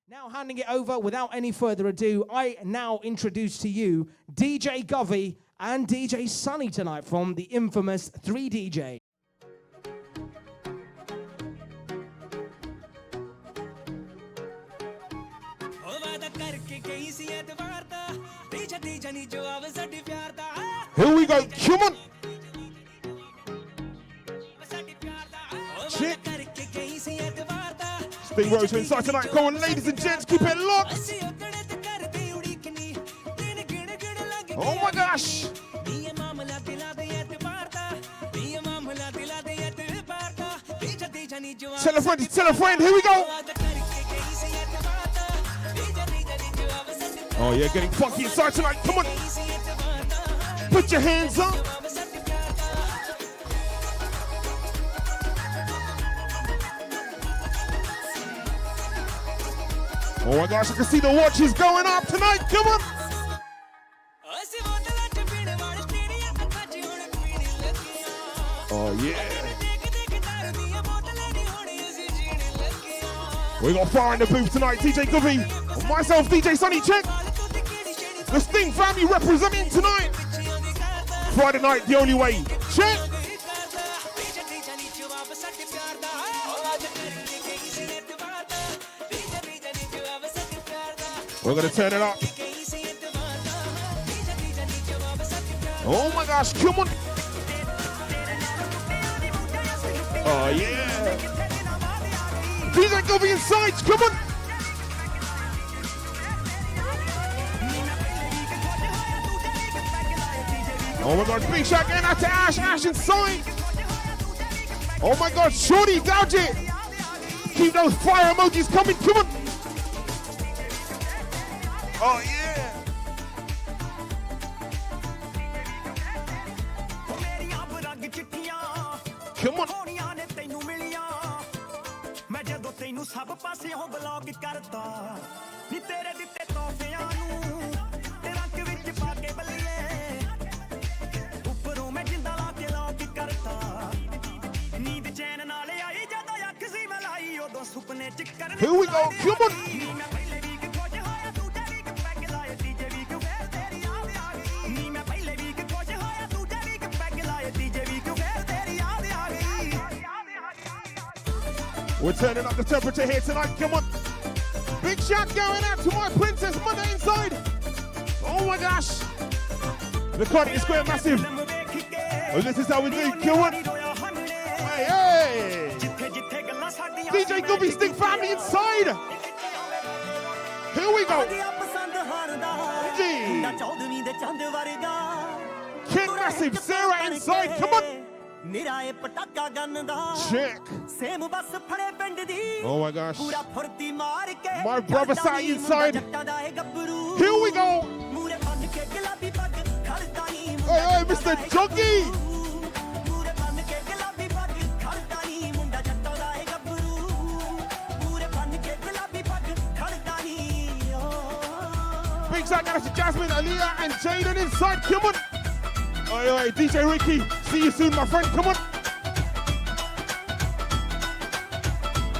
Now handing it over without any further ado, I now introduce to you DJ Govey and DJ Sunny tonight from the infamous 3DJ. Here we go, come on! Shit! Sting Rosa inside tonight, come on ladies and gents, keep it locked! Oh my gosh! Tell a friend, here we go! Oh yeah, getting funky inside tonight, come on! Put your hands up! Oh my gosh, I can see the watches going up tonight, come on! Oh yeah! We got fire in the booth tonight, DJ Govey, myself, DJ Sunny, check! The Sting family representing tonight! Friday night, the only way, check! We're gonna turn it up. Oh my gosh, come on! Oh yeah! DJ Govey inside, come on! Oh my god, big shot getting out to Ash inside! Oh my god, Shorty, gouge it! Keep those fire emojis coming, come on! Oh yeah! Come on! Here we go, come on! We're turning up the temperature here tonight, come on! Big shout going out to my Princess Mother inside! Oh my gosh! The Cardi is Square massive! Well, this is how we do, come on! Hey, hey! DJ Govey Sting family inside! Here we go! King Massive, Sarah inside, come on! Check! Oh my gosh! My brother sat inside! Here we go! Hey, hey, Mr. Juggy! Big shout out to Jasmine, Aliyah, and Jaden inside. Come on. Oi, oi, DJ Ricky. See you soon, my friend. Come on.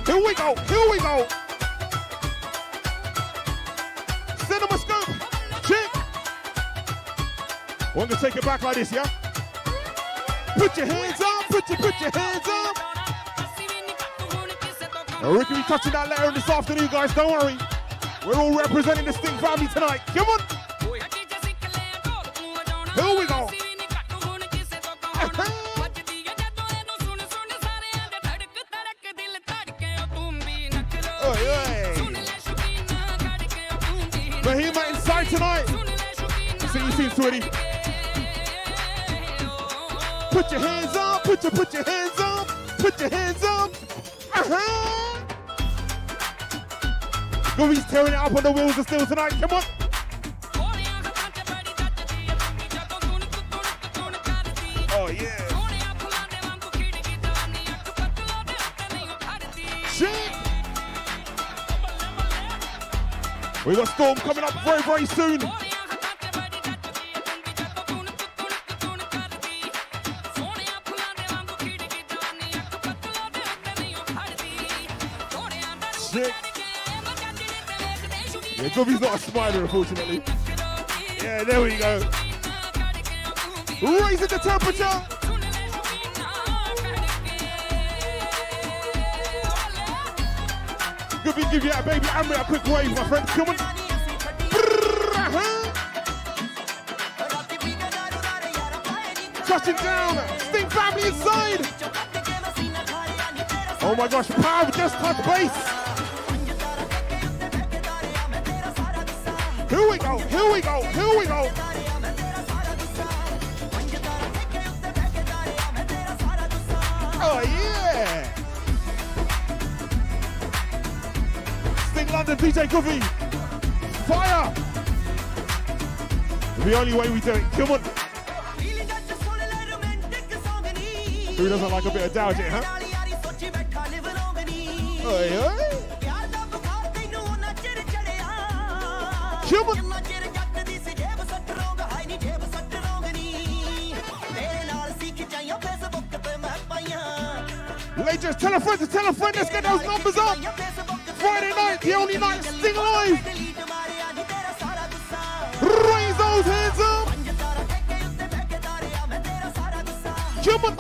Here we go. Here we go. Cinema scope. Check. We're going to take it back like this, yeah? Put your hands up. Put your hands up. Now, Ricky, we touching that later this afternoon, guys. Don't worry. We're all representing the Sting family tonight. Come on. Here we go. Bahima inside tonight. See you soon, sweetie. Put your hands up. Put your hands up. Put your hands up. Govey's tearing it up on the wheels of steel tonight. Come on. Oh yeah. Shit. We got Storm coming up very, very soon. Shit. Yeah, Gubby's not a spider, unfortunately. Yeah, there we go. Raising the temperature. Gubby, give you that baby Amrit a quick wave, my friend. Come on. Touching down. Sting family inside. Oh my gosh, Pav just touched base. Here we go, here we go, here we go. Oh yeah. Sting London, DJ Gubby. Fire. The only way we do it. Come on. Who doesn't like a bit of dowsing, huh? Oi, oi. Come on. Ladies, tell a friend to tell a friend. Let's get those numbers up. Friday night, the only night Sting alive. Raise those hands up. Come on.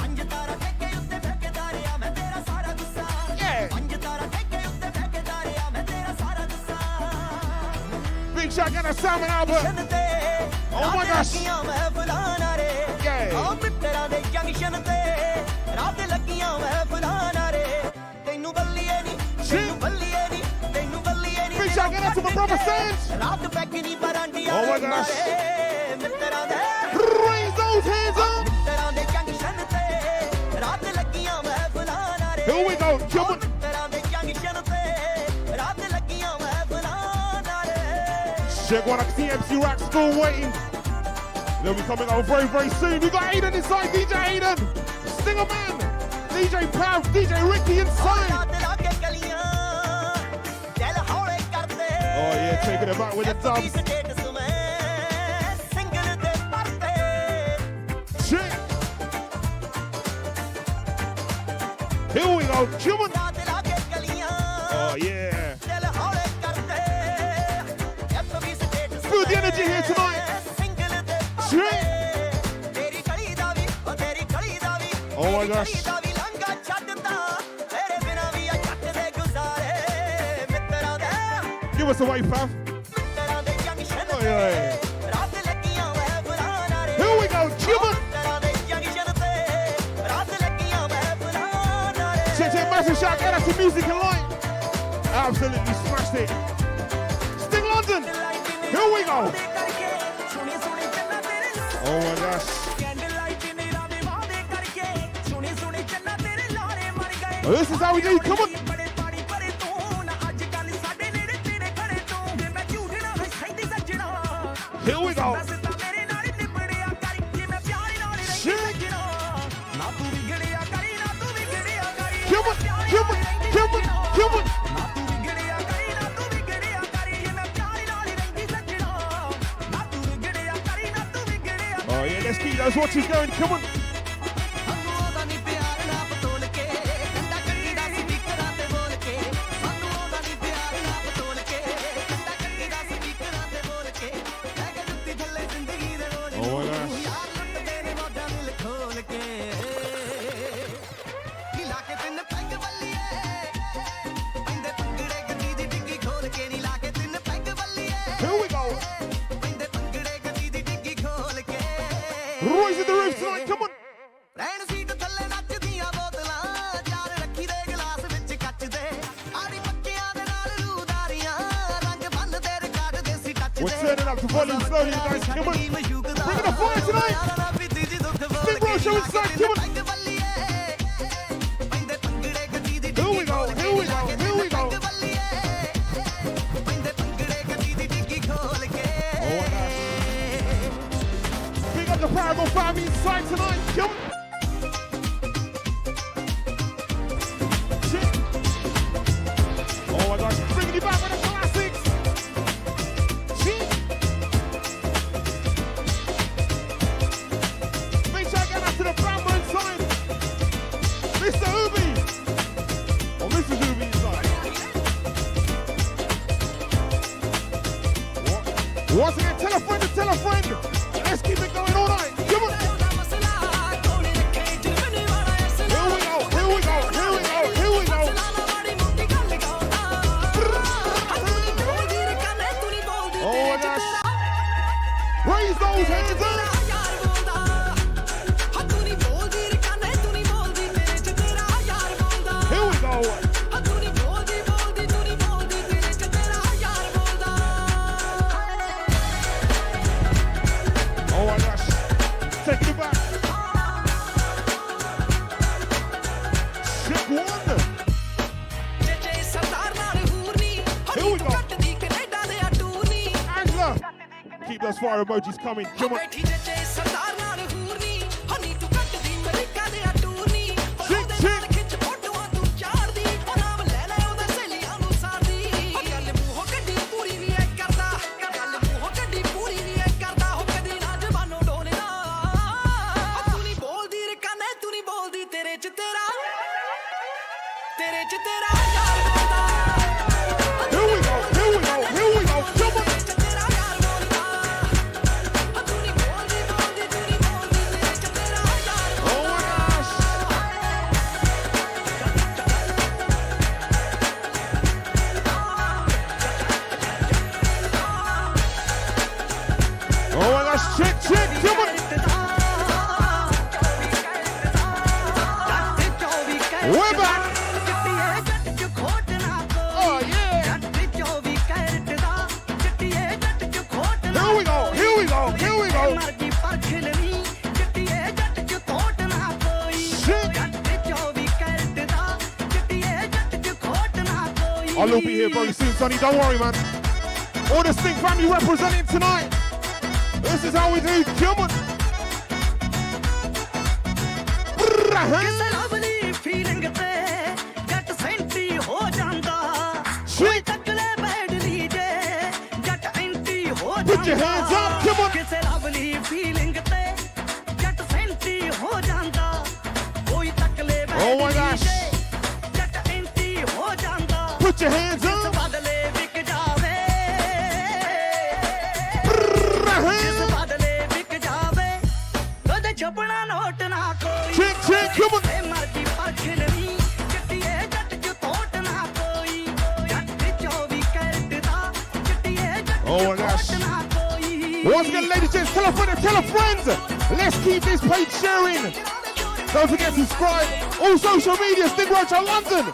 Big shot got a Salmon Albert. Oh my gosh. Yeah. Big shot got out to my brother Sands. Oh my gosh. Raise those hands up. Here we go. Come on. Check one, I can see MC Rack still waiting. They'll be coming out very, very soon. We got Aiden inside, DJ Aiden. Stinger Man, DJ Pav, DJ Ricky inside. Oh yeah, taking it back with the dubs. Check. Here we go, come on. Oh yeah. Feel the energy here tonight. Oh my gosh. Give us a wave, Pav. Oh, yeah. Here we go, Cuban. Check, massive shout out to Music and Light. Absolutely smashed it. Sting London. Here we go. Oh my gosh. Oh, this is how we do. Come on. Here we go. Shit. Come on, come on, come on, come on. Oh yeah, let's keep those watches going. Come on. Raising the roof tonight, come on. We're turning up the volume slowly, guys. Come on. Bring the fire tonight. Big Bro Show inside, come on. Here we go, here we go, here we go. Oh my gosh. Big up the Paragon family inside tonight, come on. Oh my gosh, bringing you back with the classics. Make sure I get back to the Bramble inside. Mr. Ubi. Or Mrs. Ubi inside. Once again, tell a friend to tell a friend. Let's keep it going all night. Come on. Here we go, here we go, here we go, here we go. Oh my gosh. Raise those hands up. Here we go. Oh my gosh. Taking it back. Check one. Here we go. Angela. Keep those fire emojis coming. Come on. Chick, chick. Here we go, here we go, here we go. Come on. Oh my gosh. Oh my gosh, check, check, come on. We're back. Oh yeah. Here we go, here we go, here we go. Shit. I'll be here very soon, Sonny. Don't worry, man. All the Stink family representing tonight. This is how we do. Come on. Shit. Put your hands up. Come on. Oh my gosh. Put your hands up. Check, check, come on. Oh my gosh. Once again, ladies and gents, tell a friend and tell a friend. Let's keep this page sharing. Don't forget to subscribe. All social media, Sting Roadshow London.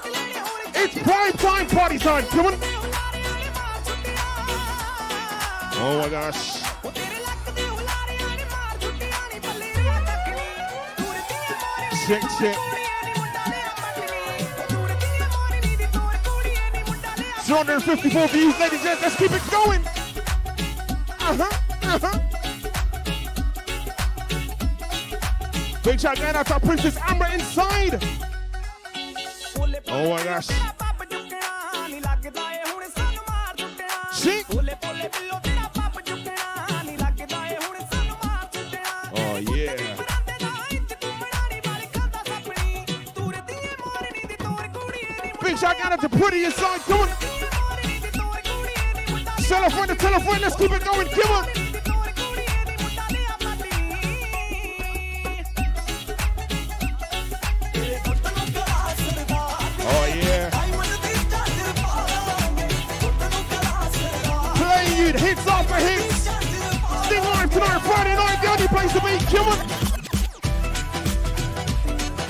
It's prime time party time. Come on. Oh my gosh. Check, check. 254 views, ladies and gents. Let's keep it going. Big shout out to Princess Amber inside. Oh my gosh. Chick. Oh yeah. Big shout out to Pretty inside. Come on. Tell a friend to tell a friend. Let's keep it going. Come on. Oh yeah. Playing you hits after hits. Sting Live tonight, Friday night, the only place to be. Come on.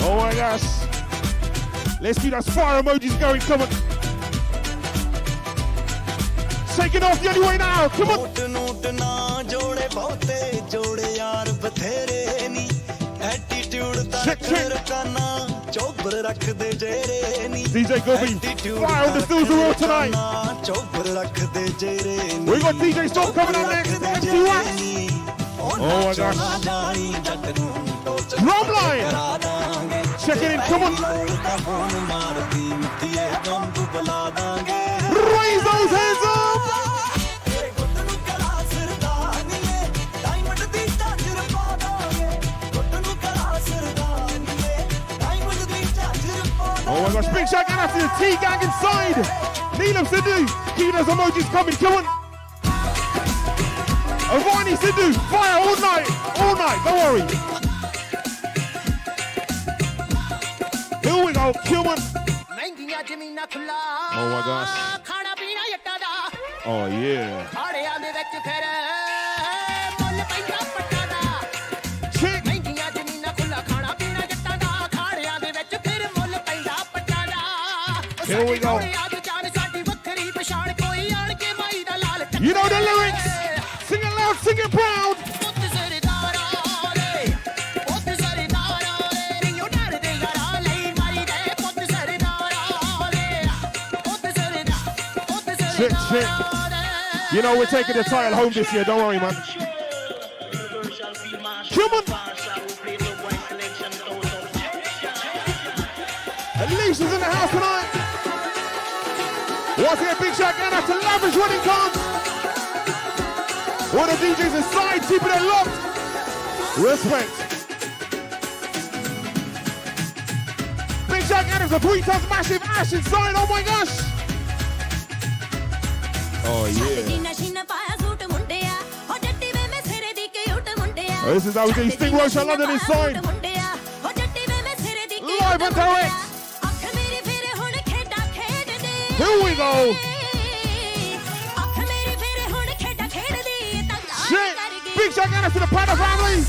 Oh my gosh. Let's keep those fire emojis going. Come on. Taking off the only way now. Come on. Check, check. DJ Gobi, fire on the Stills of Raw tonight. We got DJ Storm coming up next. MC Wax. Oh my gosh. Drumline. Check it in, come on. Raise those hands up. Oh my gosh, big shout out to the T-Gang inside. Neelam Sidhu, keep those emojis coming, come on. Avani Sidhu, fire all night, don't worry. Here we go, Cuban. Oh my gosh. Oh yeah. Chick. Here we go. You know the lyrics. Sing it loud, sing it proud. Shit. You know we're taking the title home this year, don't worry, man. Come on. Alicia's in the house tonight. Once again, big shout out to Lavish when it comes. One of the DJs inside, keeping it locked. Respect. Big shout out to 3 times massive Ash inside, oh my gosh. Oh yeah. Oh, this is how we do Sting Rocha London inside. Live and direct. Here we go. Shit. Big shout out to the Panda family.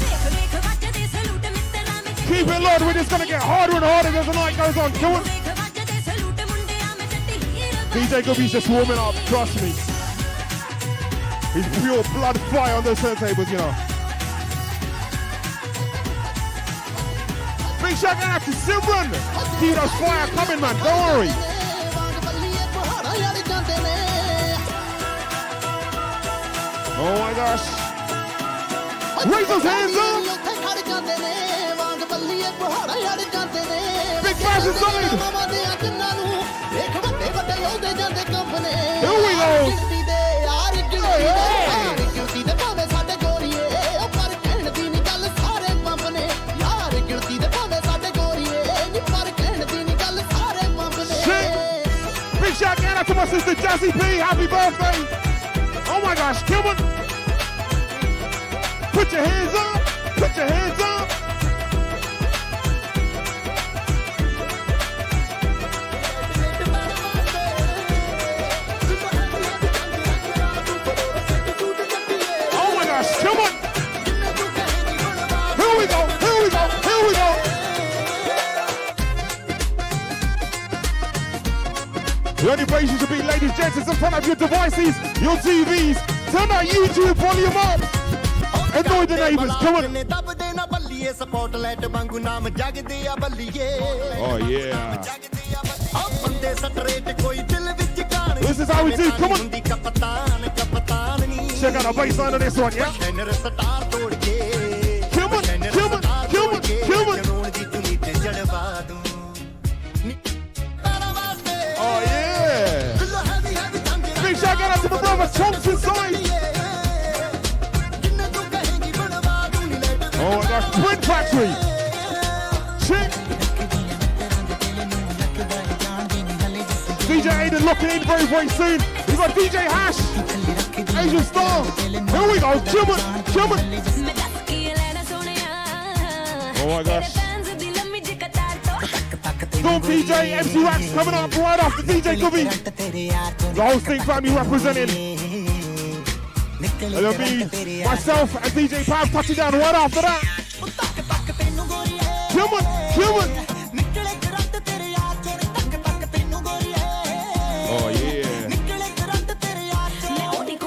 Keep it low, we're just gonna get harder and harder as the night goes on. Come on. DJ Gubby's just warming up, trust me. He's pure blood fire on those turntables, you know. Big shout out to Simran. Keep those fire coming, man, don't worry. Oh my gosh. Raise those hands up. Big Bash inside. Here we go. Shit. Big shout out to my sister Jessie P. Happy birthday. Oh my gosh, come on. Put your hands up. Put your hands up. Oh my gosh, come on. Here we go, here we go, here we go. The only place you should be, ladies and gents, is in front of your devices, your TVs. Turn that YouTube volume up. Annoy the neighbors, come on. Oh yeah. This is how we do, come on. Check out the bass line on this one, yeah? Come on, come on, come on, come on. Oh yeah. Big shout out to my brother Chomps inside. Oh my gosh, Twin Factory. Chick. DJ Aiden locking in very, very soon. We've got DJ Hash, Asian Star. Here we go, come on, come on. Oh my gosh. Storm DJ, MC Wax coming up right after DJ Gubby. The whole Sting family represented. It'll be myself and DJ Pam touching down right after that. Come on, come on. Oh yeah.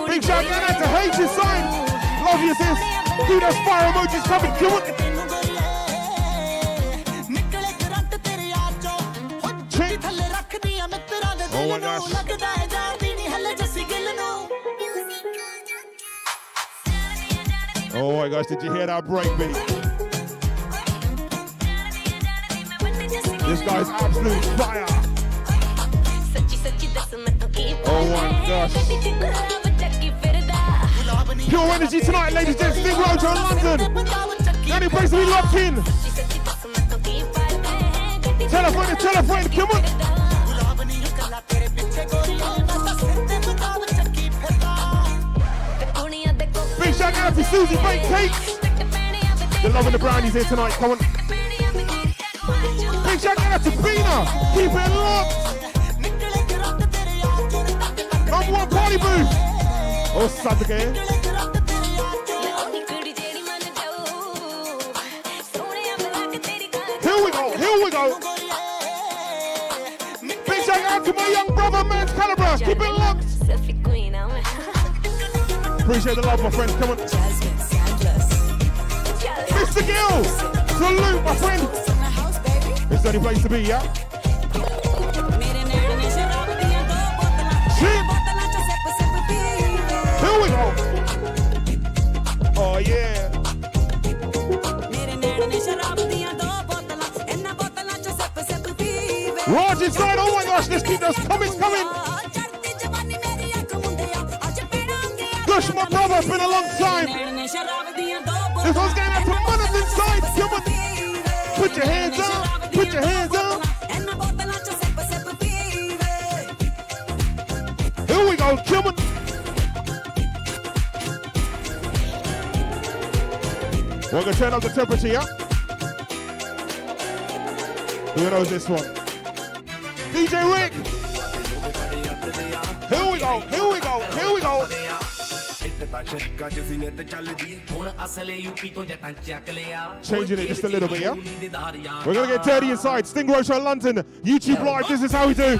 Big shout out to H inside. Love you sis. Do those fire emojis coming, come on. Chick. Oh my gosh. Oh my gosh, did you hear that break beat? This guy's absolute fire. Oh my gosh. Pure energy tonight, ladies and gents. Sting Rocha in London. The only place we locked in. Tell a friend, come on. Big shout Susie Baked Cakes. They're loving the brownies here tonight. Come on. Big shout out to Bina. Keep it locked. Number one party booth. Oh, Saturday. Here we go. Here we go. Big shout out to my young brother, Mans Calibre. Keep it locked. Appreciate the love, my friend. Come on. Mr. Gill. Salute, my friend. It's the only place to be, yeah? Shit. Here we go. Oh, yeah. Raj inside. Oh, my gosh. Let's keep those comments coming. Gosh, my brother. It's been a long time. This one's going out to Mothers inside. Come on. Put your hands up. Put your hands up. Here we go. Come on. We're going to turn up the temperature, yeah? Who knows this one? DJ Rick. Here we go. Here we go. Here we go. Changing it just a little bit, yeah? We're going to get dirty inside. Sting Roadshow London, YouTube Live, this is how we do.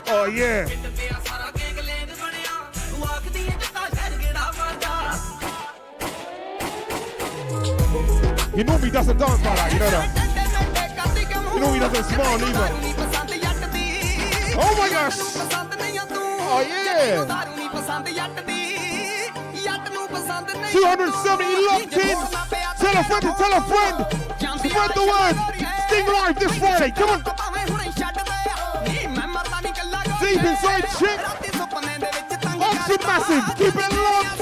Oh, yeah. He normally doesn't dance like that, you know that? He normally doesn't smile either. Oh my gosh! Oh yeah! 270 locked in! Tell a friend to tell a friend! Spread the word! Sting Live this Friday, come on! Deep inside chick! Oxford Massive, keep it locked!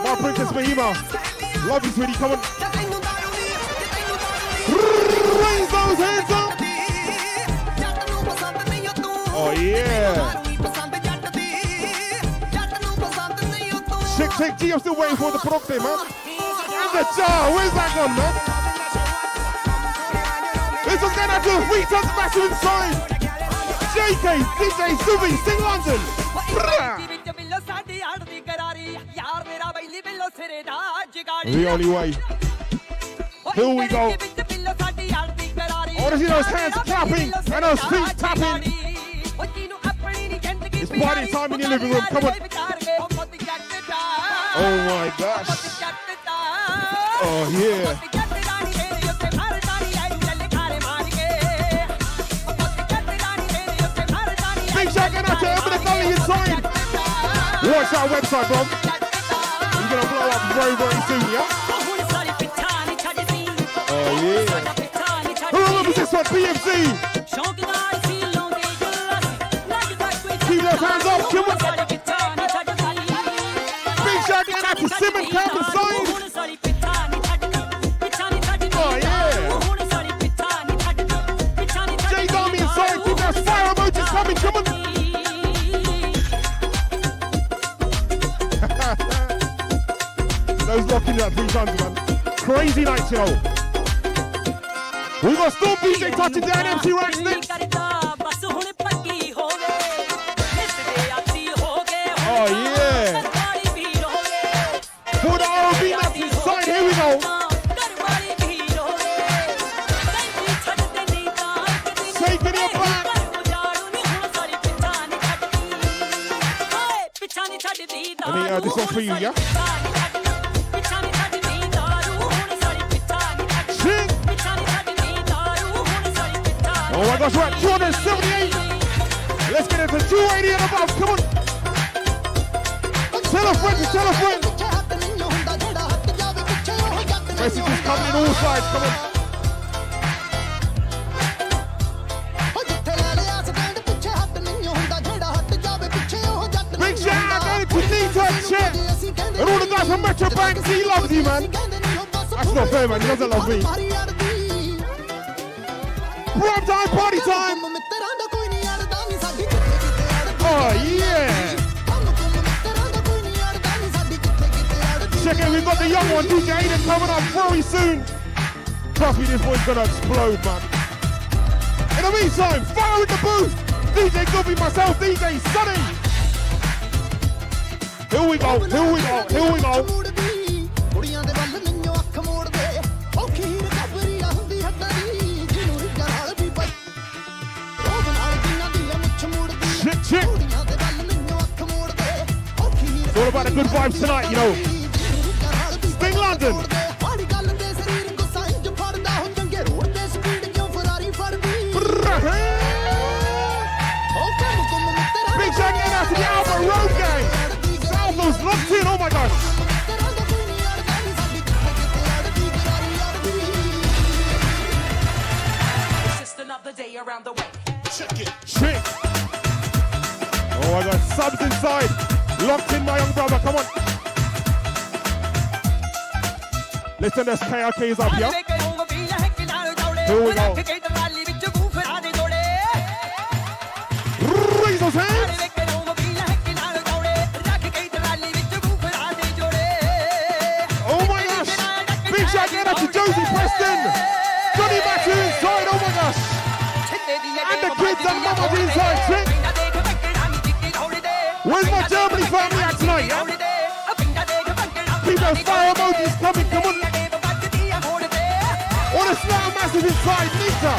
My Princess Mahima, love you sweetie, come on! Raise those hands up! Oh yeah! Shake, G, I'm still waiting for the proc there, man. And the jar, where's that gone, man? This one's going out to the 3 tons massive inside. JK, DJ, Subi, Sing London. The only way. Here we go. I want to see those hands clapping and those feet tapping. It's party time in your living room. Come on. Oh my gosh. Oh yeah. Big shout out to Urban Gully inside. Watch our website, bro. We're gonna blow up very, very soon, yeah? Oh yeah. Who remembers this one? BMC. Keep those hands up, come on. Big shout out to Simon Camp inside. Oh yeah. Jay's Army inside. Keep those fire emojis coming, come on. Those locking that 3 tons, man. Crazy night, yo. We got Storm DJ touching down MC Rax next. Oh yeah. For the R&B that's inside, here we go. Taking it back. Let me this one for you, yeah? Sing. Oh my gosh, we're at 278. Let's get into 280 and above, come on. Tell a friend to tell a friend. Messages coming in all sides, come on. Big shout out to Nita Chet and all the guys from Metro Bank. He loves you, man. That's not fair, man. He doesn't love me. Prime time, party time. Oh, yeah. again, we've got the young one, DJ Aiden, coming up very soon. Trust me, this boy's gonna explode, man. In the meantime, fire in the booth. DJ Govey, myself, DJ Sunny. Here we go, here we go, here we go. Shit, shit. It's all about the good vibes tonight, you know. Sting London. Big shout out to the Albert Road gang. Salvo's locked in, oh my gosh. Assistant of the day around the way. Check it. Shit. Oh, I got subs inside. Locked in, my young brother. Come on. Listen, this KRK is up here. Here we go. Raise those hands. Oh my gosh. Big shout out to Josie Preston. Johnny Matthew inside. Oh my gosh. And the kids and mamas inside. Trick. Where's my Germany family at tonight, yeah? Keep those fire emojis coming, come on. All the Slam Massive inside, Nita.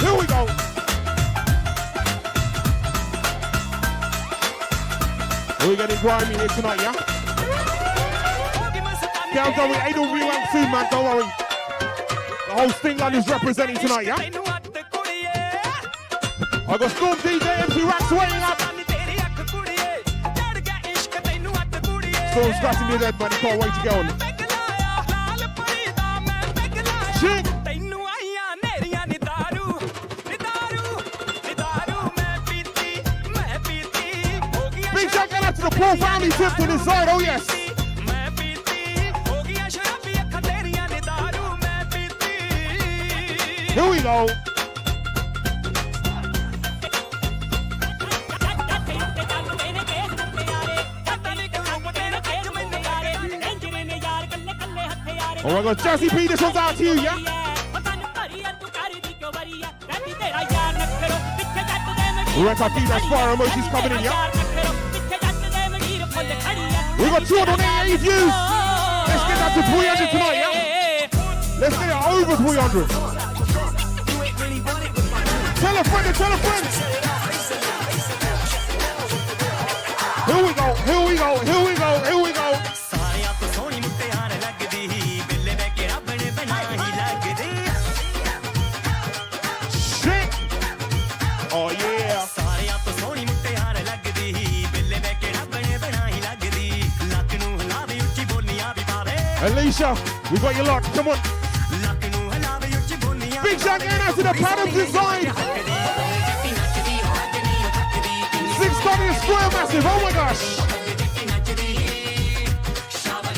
Here we go. We're getting grimy here tonight, yeah? Countdown with Adel Rewank soon, man, don't worry. The whole Stingland is representing tonight, yeah? I got Storm DJ, MC Rax waiting up. Storm scratching your head, man, you can't wait to go on. Shit! Big shout out to the poor family tip to this side, oh yes! Here we go! Oh my God, Jazzy P, this one's out to you, yeah? Right, I think that's fire emojis coming in, yeah? We got 288 views. Let's get that to 300 tonight, yeah? Let's get it over 300. Tell a friend, tell a friend. Here we go, here we go, here we go, here we go. Shit. Oh yeah. Alicia, we got you locked. Come on. Big shout out to the Patterns inside. 620 square massive. Oh my gosh.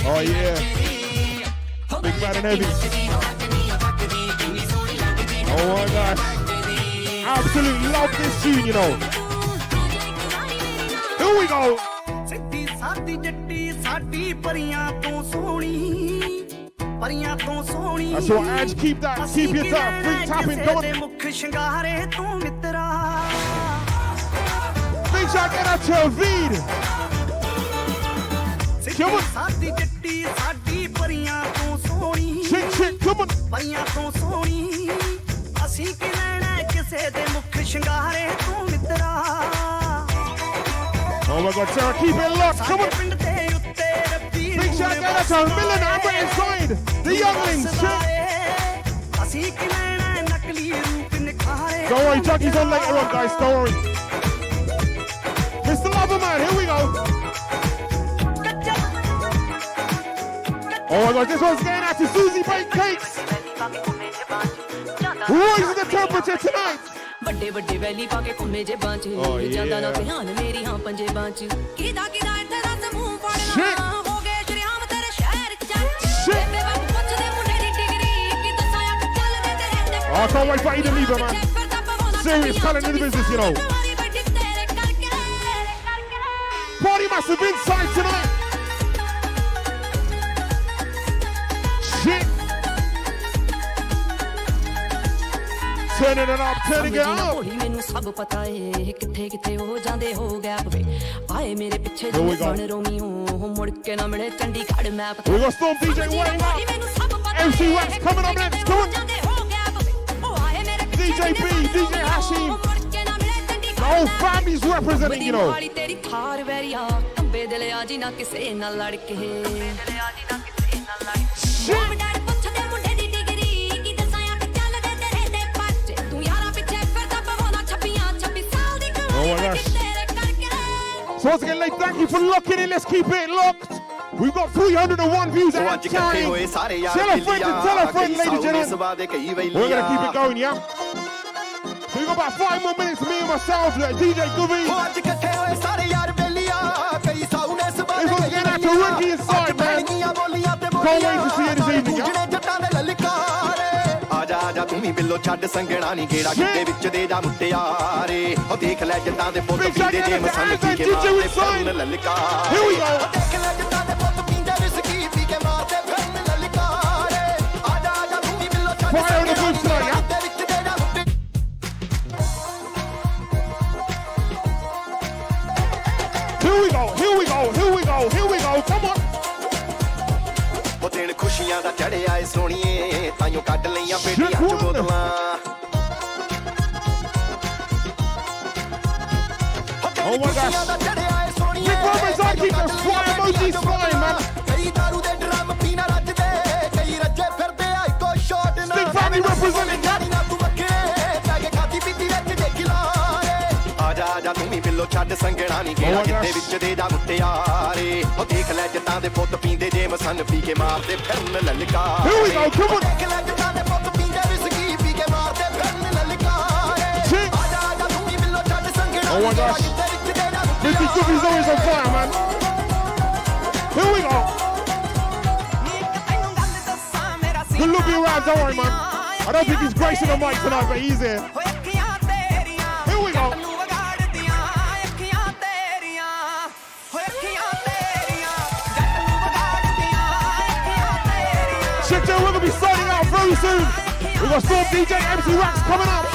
Oh yeah. Big bad and heavy. Oh my gosh. Absolutely love this tune, you know. Here we go. That's your edge, keep that, keep your tap, free tapping, come on. Big shout out to Avid. Come on. Shit, shit, come on. Oh my God, Sarah, keep it locked, come on. Big shout out to Millen Amber inside. The younglings, shit. Don't worry, Chucky's on later on, guys, don't worry. Mr. Loverman, here we go. Oh my God, this one's going out to Susie Baked Cakes. Raising the temperature tonight. Oh yeah. Oh, I can't wait for Eden Lieber, man. Serious talent in the business, you know. Party massive inside tonight. turning it up, turning it up. ਮੈਨੂੰ ਸਭ ਪਤਾ ਏ ਕਿੱਥੇ ਕਿੱਥੇ ਹੋ ਜਾਂਦੇ ਹੋ gap ਵੇ ਆਏ ਮੇਰੇ ਪਿੱਛੇ Here we go. ਬਣ ਰੋਮੀਓ ਮੁੜ ਕੇ ਨਾ ਮਿਲੇ Chandigarh map We got Storm DJ weighing up. MC Wax coming up next. Come on. DJ B, DJ Hashim. The whole family's representing, you know. ਵਾਲੀ ਤੇਰੀ ਥਾਰ ਵੈਰੀਆ ਕੰਬੇ ਦਿਲ ਆ ਜੀ ਨਾ ਕਿਸੇ ਨਾਲ ਲੜ ਕੇ Shit. ਪੁੱਛਦੇ ਮੁੰਡੇ ਦੀ ਡਿਗਰੀ ਕੀ ਦੱਸਾਂ ਆ ਚੱਲਦੇ ਤੇਰੇ ਦੇ ਪੱਟ ਤੂੰ ਯਾਰਾਂ ਪਿੱਛੇ ਫਿਰਦਾ ਪਵਾਉਣਾ 26 ਸਾਲ ਦੀ Oh my gosh. ਤੇਰੇ ਕਰਕੇ So once again, like, thank you for locking in. Let's keep it locked. We've got 301 views ਉਹ and ਅੱਜ ਇਕੱਠੇ ਹੋਏ counting. ਸਾਰੇ ਯਾਰ Tell a friend and tell a friend, ladies and gentlemen. ਸਵਾ ਦੇ ਕਈ We're going to keep it going, yeah? So we've got about 5 more minutes, me and myself, DJ Gooby. ਉਹ ਅੱਜ ਇਕੱਠੇ ਹੋਏ ਸਾਰੇ ਯਾਰ ਬੇਲੀਆਂ ਕਈ ਸਾਉਨੇ ਸਵਾ This one's getting out to Ricky inside, man. Can't wait to see you this evening, yeah? ਜੱਟਾਂ ਦੇ ਲਲਕਾਰੇ ਆਜਾ ਆਜਾ ਤੂੰ ਵੀ ਬਿੱਲੋ ਛੱਡ ਸੰਗਣਾ ਨਹੀਂ ਗੇੜਾ ਕਿਤੇ ਵਿੱਚ ਦੇ ਜਾ ਮੁੱਟਿਆਰੇ ਉਹ ਦੇਖ ਲੈ ਜੱਟਾਂ ਦੇ ਪੁੱਤ ਪੀਂਦੇ ਜੇ ਮਸੰਨ ਪੀ ਕੇ ਮਾਰਦੇ ਫਿਰਨ ਲਲਕਾਰੇ Here we go. ਦੇਖ ਲੈ ਜੱਟਾਂ ਦੇ ਪੁੱਤ ਪੀਂਦੇ ਵਿਸਕੀ ਪੀ ਕੇ ਮਾਰਦੇ ਫਿਰਨ ਲਲਕਾਰੇ ਆਜਾ ਆਜਾ ਤੂੰ ਵੀ ਬਿੱਲੋ ਛੱਡ Fire on the booth tonight, yeah? ਦੇ ਵਿੱਚ ਦੇ ਜਾ ਮੁੱਟਿਆਰੇ Here we go, here we go, here we go, here we go. Come on. ਉਹ ਦਿਨ ਖੁਸ਼ੀਆਂ ਦਾ ਚੜਿਆ ਏ ਸੋਹਣੀਏ ਤਾਈਓ ਕੱਢ ਲਈਆਂ ਪੇਟੀਆਂ ਚ ਬੋਤਲਾਂ Oh my gosh. Big Roman's on, keep the fly emojis flying, man. ਕਈ ਦਾਰੂ ਦੇ ਡਰਮ ਪੀਣਾ ਰੱਜਦੇ ਕਈ ਰੱਜੇ ਫਿਰਦੇ ਆ ਇੱਕੋ ਸ਼ਾਟ ਨਾਲ Big family representing, yeah? ਨਾ ਤੂੰ ਮੱਕੇ ਪੈ ਕੇ ਖਾਦੀ ਪੀਤੀ ਵਿੱਚ ਦੇ ਖਿਲਾਰੇ ਆਜਾ ਆਜਾ ਤੂੰ ਵੀ ਬਿੱਲੋ ਛੱਡ ਸੰਗਣਾ ਨਹੀਂ ਗੇੜਾ ਕਿਤੇ ਵਿੱਚ ਦੇ ਜਾ ਮੁੱਟਿਆਰੇ ਉਹ ਦੇਖ ਲੈ ਜੱਟਾਂ ਦੇ ਪੁੱਤ ਪੀਂਦੇ ਜੇ ਮਸੰਨ ਪੀ ਕੇ ਮਾਰਦੇ ਫਿਰਨ ਲਲਕਾਰੇ Here we go, come on. ਦੇਖ ਲੈ ਜੱਟਾਂ ਦੇ ਪੁੱਤ ਪੀਂਦੇ ਵਿਸਕੀ ਪੀ ਕੇ ਮਾਰਦੇ ਫਿਰਨ ਲਲਕਾਰੇ Shit. ਆਜਾ ਆਜਾ ਤੂੰ ਵੀ ਬਿੱਲੋ ਛੱਡ ਸੰਗਣਾ Oh my gosh. Ricky Gooby's always on fire, man. Here we go. Good look you around, don't worry, man. I don't think he's gracing the mic tonight, but he's here. Here we go. Shit, Joe, we're going to be signing out very soon. We've got Storm DJ, MC Wax coming up.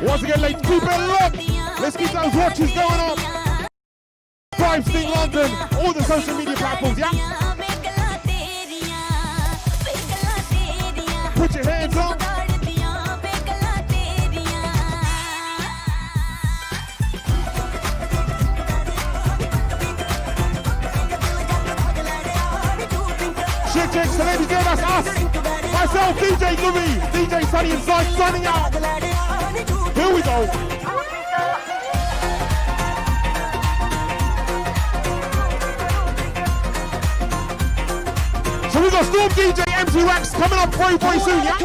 Once again, ladies, keep it locked. Let's keep those watches going on. Prime Sting London, all the social media platforms, yeah? Put your hands up. Shit, chicks, so ladies, again, that's us. Myself, DJ Gooby, DJ Sunny Inside, signing out. Here we go. So we got Storm DJ, MC Wax coming up very soon, yeah?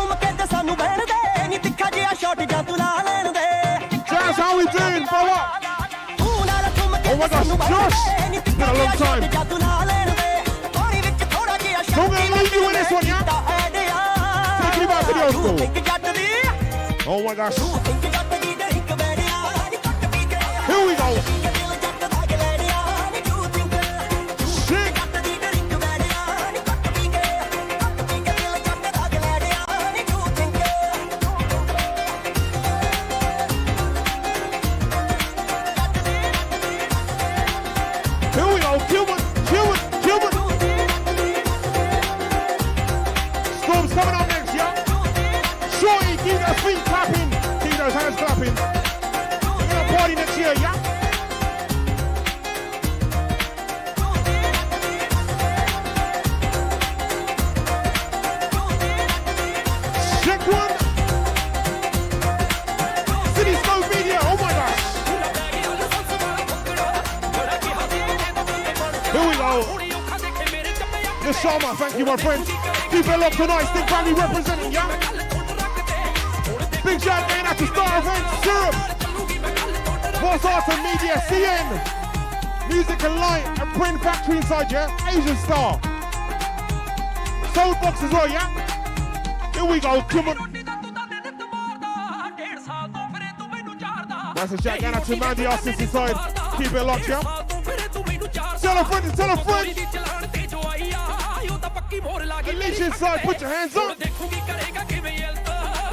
Jazz, how we doing, bro? Oh my gosh, Josh! It's been a long time. So I'm gonna leave you with this one, yeah? Take it back to the old school. Oh my gosh. Here we go. Shit. Here we go. Cuban. Storm's coming up next, yeah? Shorty, keep those feet clapping. Keep those hands clapping. We're gonna party next year, yeah? Check one. City Smoke Media, oh my gosh. Here we go. The Sharma, thank you, my friend. Keep it locked tonight. Stick Family representing, yeah? Big shout going out to Star Events, Syrup, Boss Art and Media, CN, Music and Light, and Print Factory inside, yeah? Asian Star. Soul Box as well, yeah? Here we go, come on. That's a shout going out to Mandy Arsis inside. Keep it locked, yeah? Tell a friend, tell a friend. Alicia inside, put your hands up.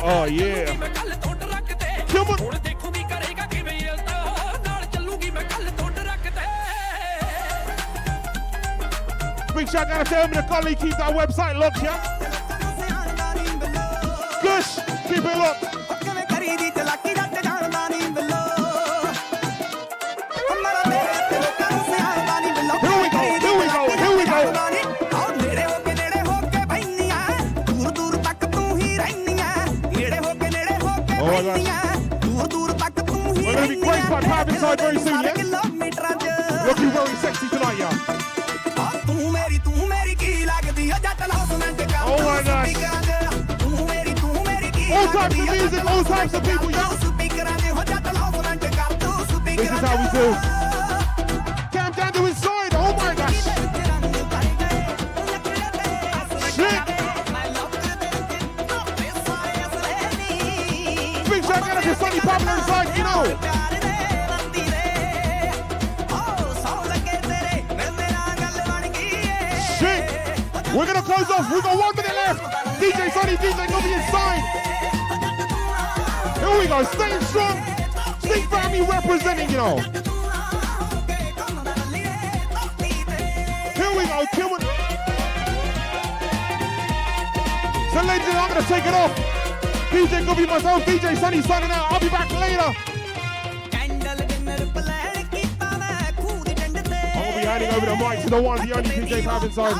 Oh yeah. Come on. Big shout out to Emily Collie, keep that website locked, yeah? Gush, keep it locked. Here we go, here we go, here we go. Oh my gosh. We're gonna be graced by Pab inside very soon, yeah? Looking very sexy tonight, yeah? Oh my gosh. All types of music, all types of people, yeah? This is how we do. Camp down to inside, oh my gosh. Shit. Big shout out to Sonny Pablo inside, you know. Shit. We're gonna close off. We got 1 minute left. DJ Sonny, DJ gonna be inside. Here we go, staying strong. Sting Family representing, you know. Here we go, come on. So ladies and gentlemen, I'm gonna take it off. DJ Guppy, myself, DJ Sonny signing out. I'll be back later. I'm gonna be handing over the mic to the one, the only DJ Pab inside.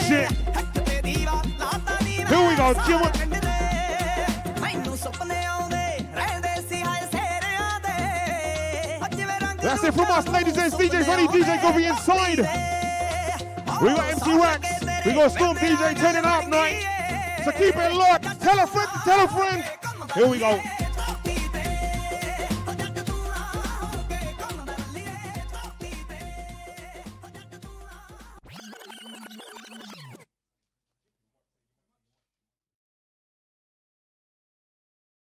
Shit. Here we go, come on. That's it from us, ladies and gents. DJ Sonny, DJ Guppy inside. We got MC Wax. We got Storm DJ turning up night. So keep it locked. Tell a friend to tell a friend. Here we go.